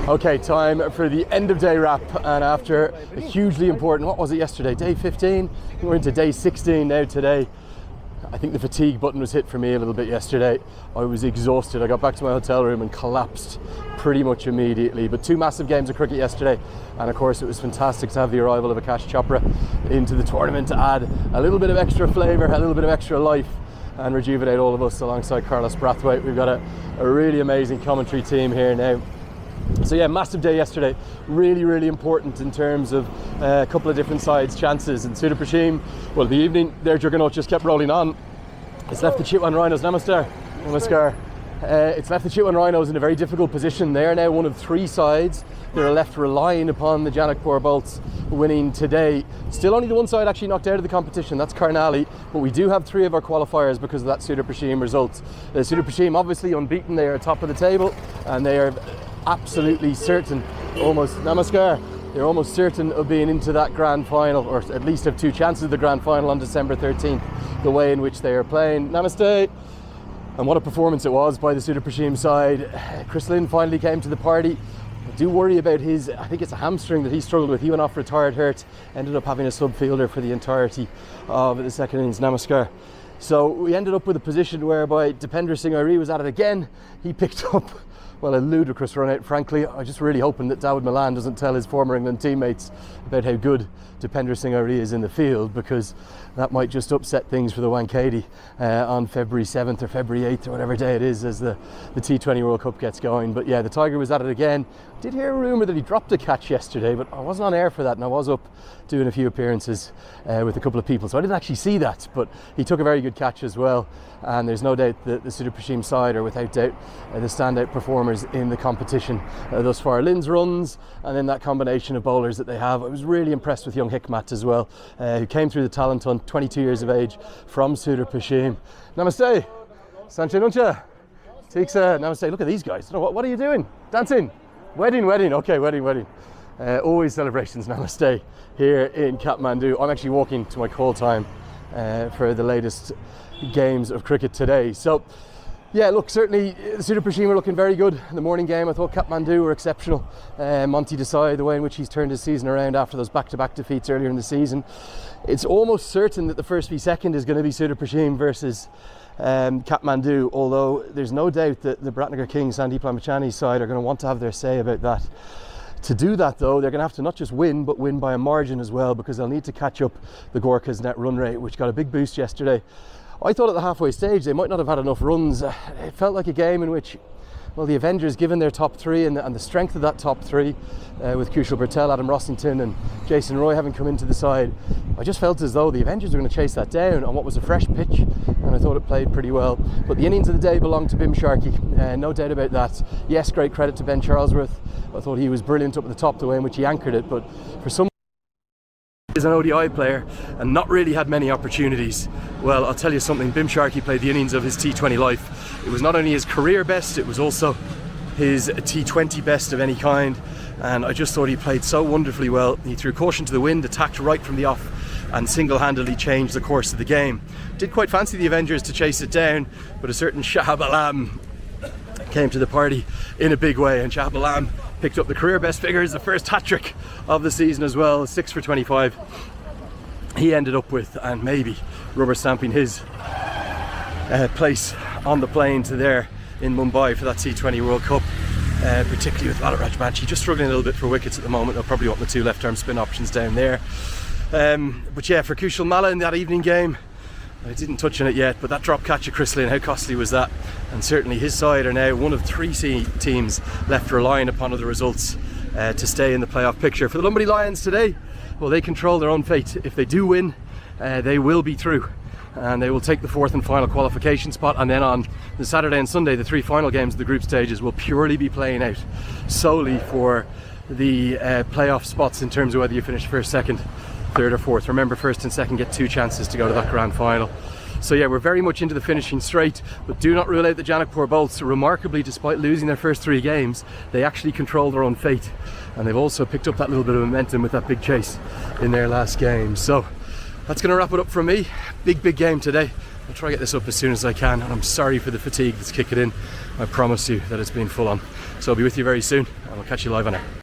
Okay, time for the end of day wrap, and after a hugely important, what was it yesterday, day 15? We're into day 16 now today. I think the fatigue button was hit for me a little bit yesterday. I was exhausted. I got back to my hotel room and collapsed pretty much immediately. But 2 massive games of cricket yesterday, and of course it was fantastic to have the arrival of Akash Chopra into the tournament to add a little bit of extra flavour, a little bit of extra life, and rejuvenate all of us alongside Carlos Brathwaite. We've got a really amazing commentary team here now. So yeah, massive day yesterday, really important in terms of a couple of different sides' chances. And Sudha Prashim, well, the evening, their juggernaut just kept rolling on. It's left the Chitwan Rhinos, Namaskar. It's left the Chitwan Rhinos in a very difficult position. They're now one of 3 sides that are left relying upon the Janakpur Bolts winning today. Still only the one side actually knocked out of the competition, that's Karnali, but we do have 3 of our qualifiers because of that Sudha Prashim result. Sudha Prashim obviously unbeaten, they are top of the table, and they are absolutely certain, almost Namaskar, they're almost certain of being into that grand final, or at least have 2 chances of the grand final on December 13th, the way in which they are playing. Namaste. And what a performance it was by the Sudha Prashim side. Chris Lynn finally came to the party. I do worry about his, I think it's a hamstring that he struggled with. He went off retired hurt, ended up having a sub fielder for the entirety of the second innings. Namaskar. So we ended up with a position whereby Dipender Singh Ari was at it again. He picked up, well, a ludicrous run out, frankly. I'm just really hoping that Dawid Malan doesn't tell his former England teammates about how good Dipender Singh Ari is in the field, because that might just upset things for the Wankhede on February 7th or February 8th or whatever day it is as the T20 World Cup gets going. But yeah, the Tiger was at it again. Did hear a rumour that he dropped a catch yesterday, but I wasn't on air for that, and I was up doing a few appearances with a couple of people, so I didn't actually see that, but he took a very good catch as well. And there's no doubt that the Sudha Prashim side are without doubt the standout performers in the competition thus far. Lynn's runs and then that combination of bowlers that they have. I was really impressed with young Hikmat as well, who came through the talent hunt, 22 years of age, from Sudha Prashim. Namaste, Sanche Nuncha, Tiksa, Namaste. Look at these guys. What are you doing? Dancing? Wedding, okay, wedding. Always celebrations, Namaste, here in Kathmandu. I'm actually walking to my call time for the latest games of cricket today. So yeah, look, certainly the Sudha Prashim are looking very good in the morning game. I thought Kathmandu were exceptional. Monty Desai, the way in which he's turned his season around after those back-to-back defeats earlier in the season. It's almost certain that the first v second is going to be Sudha Prashim versus Kathmandu, although there's no doubt that the Bratnagar Kings, Sandeep Lamachani's side, are going to want to have their say about that. To do that though, they're going to have to not just win, but win by a margin as well, because they'll need to catch up the Gorkhas net run rate, which got a big boost yesterday. I thought at the halfway stage they might not have had enough runs. It felt like a game in which, well, the Avengers, given their top 3 and the strength of that top 3, with Kushal Patel, Adam Rossington and Jason Roy having come into the side, I just felt as though the Avengers were going to chase that down on what was a fresh pitch, and I thought it played pretty well. But the innings of the day belonged to Bhim Sharki, no doubt about that. Yes, great credit to Ben Charlesworth. I thought he was brilliant up at the top, the way in which he anchored it, but for some is an ODI player and not really had many opportunities. Well, I'll tell you something, Bhim Sharki played the innings of his T20 life. It was not only his career best, it was also his T20 best of any kind, and I just thought he played so wonderfully well. He threw caution to the wind, attacked right from the off, and single-handedly changed the course of the game. Did quite fancy the Avengers to chase it down, but a certain Shahab Alam came to the party in a big way, and Shahab Alam picked up the career best figures, the first hat-trick of the season as well, 6 for 25 he ended up with, and maybe rubber stamping his place on the plane to there in Mumbai for that T20 World Cup, particularly with Vala Rajbanshi just struggling a little bit for wickets at the moment. They'll probably want the 2 left-arm spin options down there. But yeah, for Kushal Malla in that evening game, I didn't touch on it yet, but that drop catch of Chris Lynn, how costly was that? And certainly his side are now one of 3 teams left relying upon other results to stay in the playoff picture. For the Lumbini Lions today, well, they control their own fate. If they do win, they will be through, and they will take the 4th and final qualification spot. And then on the Saturday and Sunday, the 3 final games of the group stages will purely be playing out solely for the playoff spots in terms of whether you finish 1st, 2nd, 3rd or 4th. Remember, 1st and 2nd get 2 chances to go to that grand final. So yeah, we're very much into the finishing straight, but do not rule out the Janakpur Bolts. Remarkably, despite losing their first 3 games, they actually control their own fate, and they've also picked up that little bit of momentum with that big chase in their last game. So that's going to wrap it up from me. Big game today. I'll try to get this up as soon as I can, and I'm sorry for the fatigue that's kicking in. I promise you that it's been full on. So I'll be with you very soon, and we'll catch you live on it.